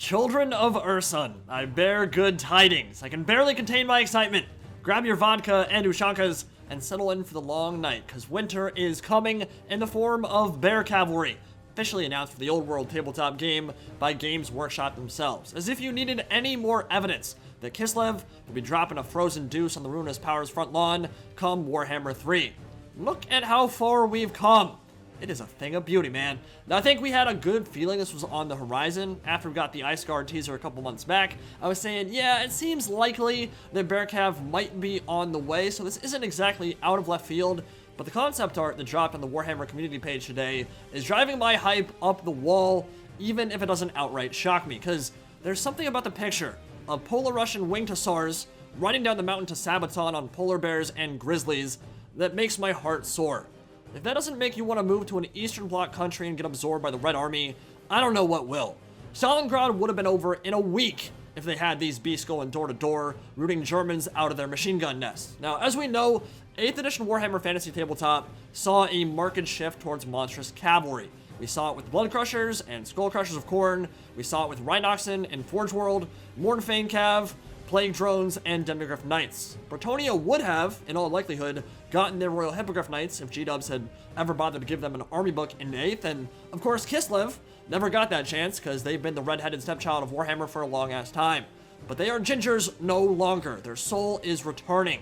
Children of Ursun, I bear good tidings. I can barely contain my excitement. Grab your vodka and ushankas and settle in for the long night, because winter is coming in the form of Bear Cavalry, officially announced for the Old World tabletop game by Games Workshop themselves. As if you needed any more evidence that Kislev will be dropping a frozen deuce on the Ruinous Powers front lawn come Warhammer 3. Look at how far we've come. It is a thing of beauty, man. Now, I think we had a good feeling this was on the horizon. After we got the Ice Guard teaser a couple months back, I was saying, yeah, it seems likely that Bear Cav might be on the way, so this isn't exactly out of left field, but the concept art that dropped on the Warhammer community page today is driving my hype up the wall, even if it doesn't outright shock me, because there's something about the picture of Polar Russian winged hussars riding down the mountain to Sabaton on polar bears and grizzlies that makes my heart soar. If that doesn't make you want to move to an Eastern Bloc country and get absorbed by the Red Army, I don't know what will. Stalingrad would have been over in a week if they had these beasts going door to door, rooting Germans out of their machine gun nests. Now, as we know, 8th edition Warhammer Fantasy Tabletop saw a marked shift towards monstrous cavalry. We saw it with Blood Crushers and Skull Crushers of Khorne. We saw it with Rhinoxen and Forge World, Mornfane Cav, Plague Drones, and Demigryph Knights. Bretonnia would have, in all likelihood, gotten their Royal Hippogriff Knights if G-Dubs had ever bothered to give them an army book in 8th, and of course Kislev never got that chance because they've been the red-headed stepchild of Warhammer for a long-ass time. But they are gingers no longer. Their soul is returning.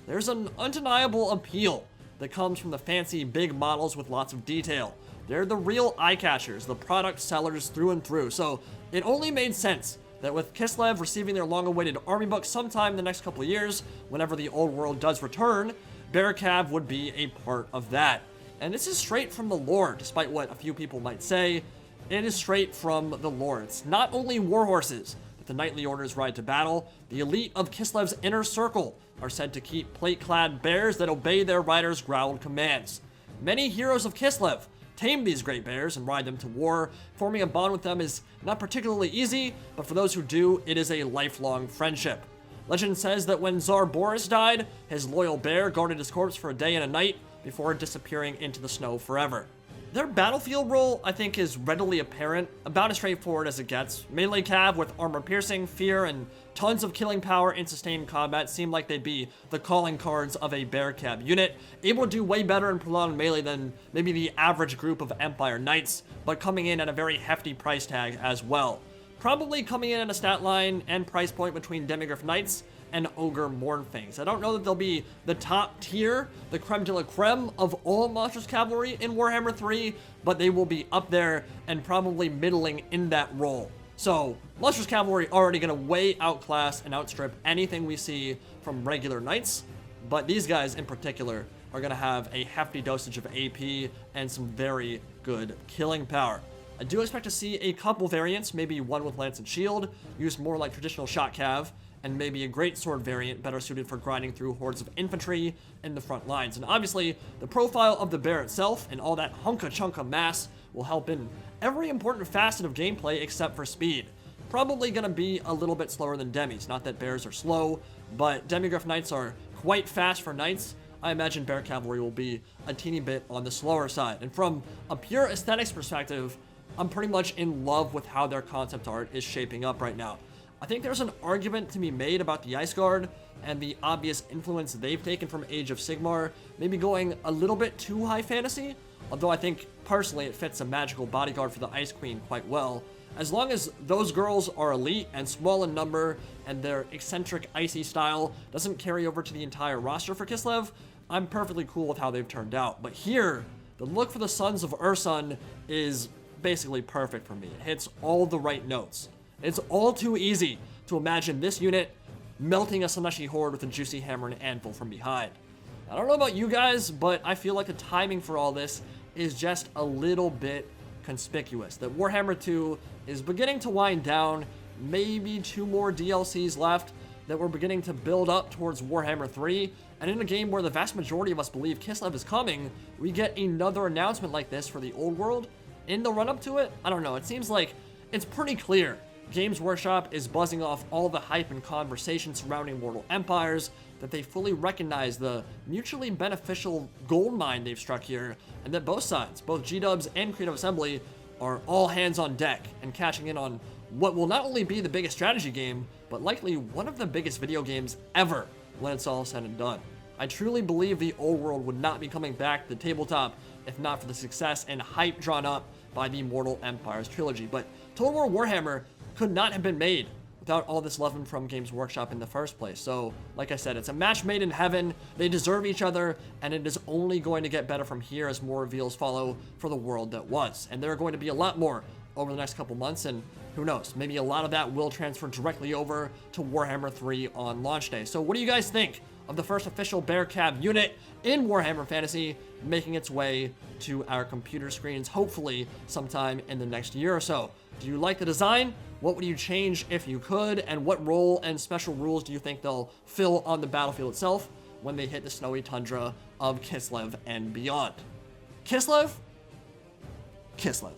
There's an undeniable appeal that comes from the fancy big models with lots of detail. They're the real eye-catchers, the product sellers through and through, so it only made sense that with Kislev receiving their long-awaited army book sometime in the next couple of years, whenever the Old World does return, Bear Cav would be a part of that. And this is straight from the lore, despite what a few people might say. It is straight from the lore. It's not only warhorses that the knightly orders ride to battle. The elite of Kislev's inner circle are said to keep plate-clad bears that obey their riders' growled commands. Many heroes of Kislev tame these great bears and ride them to war. Forming a bond with them is not particularly easy, but for those who do, it is a lifelong friendship. Legend says that when Tsar Boris died, his loyal bear guarded his corpse for a day and a night before disappearing into the snow forever. Their battlefield role, I think, is readily apparent, about as straightforward as it gets. Melee cav with armor piercing, fear, and tons of killing power in sustained combat seem like they'd be the calling cards of a bear cab unit, able to do way better in prolonged melee than maybe the average group of Empire Knights, but coming in at a very hefty price tag as well. Probably coming in at a stat line and price point between Demigryph Knights and Ogre Mournfangs. I don't know that they'll be the top tier, the creme de la creme of all monstrous cavalry in Warhammer 3, but they will be up there and probably middling in that role. So, monstrous cavalry already going to way outclass and outstrip anything we see from regular knights, but these guys in particular are going to have a hefty dosage of AP and some very good killing power. I do expect to see a couple variants, maybe one with lance and shield, used more like traditional shot cav, and maybe a great sword variant better suited for grinding through hordes of infantry in the front lines. And obviously, the profile of the bear itself and all that hunka-chunka mass will help in every important facet of gameplay except for speed. Probably gonna be a little bit slower than demis. Not that bears are slow, but Demigryph Knights are quite fast for knights. I imagine Bear Cavalry will be a teeny bit on the slower side. And from a pure aesthetics perspective, I'm pretty much in love with how their concept art is shaping up right now. I think there's an argument to be made about the Ice Guard and the obvious influence they've taken from Age of Sigmar, maybe going a little bit too high fantasy, although I think personally it fits a magical bodyguard for the Ice Queen quite well. As long as those girls are elite and small in number and their eccentric icy style doesn't carry over to the entire roster for Kislev, I'm perfectly cool with how they've turned out. But here, the look for the Sons of Ursun is basically perfect for me. It hits all the right notes. It's all too easy to imagine this unit melting a Slaneshi horde with a juicy hammer and anvil from behind. I don't know about you guys, but I feel like the timing for all this is just a little bit conspicuous. That Warhammer 2 is beginning to wind down, maybe 2 more DLCs left, that we're beginning to build up towards Warhammer 3, and in a game where the vast majority of us believe Kislev is coming, we get another announcement like this for the Old World. In the run-up to it, I don't know, it seems like it's pretty clear Games Workshop is buzzing off all the hype and conversation surrounding Mortal Empires, that they fully recognize the mutually beneficial gold mine they've struck here, and that both sides, both G-Dubs and Creative Assembly, are all hands on deck and catching in on what will not only be the biggest strategy game, but likely one of the biggest video games ever when it's all said and done. I truly believe the old world would not be coming back to the tabletop if not for the success and hype drawn up by the Mortal Empires trilogy. But Total War Warhammer could not have been made without all this love from Games Workshop in the first place. So, like I said, it's a match made in heaven. They deserve each other, and it is only going to get better from here as more reveals follow for the world that was. And there are going to be a lot more over the next couple months, and who knows, maybe a lot of that will transfer directly over to Warhammer 3 on launch day. So what do you guys think of the first official Bear Cab unit in Warhammer Fantasy making its way to our computer screens, hopefully sometime in the next year or so? Do you like the design? What would you change if you could? And what role and special rules do you think they'll fill on the battlefield itself when they hit the snowy tundra of Kislev and beyond? Kislev? Kislev.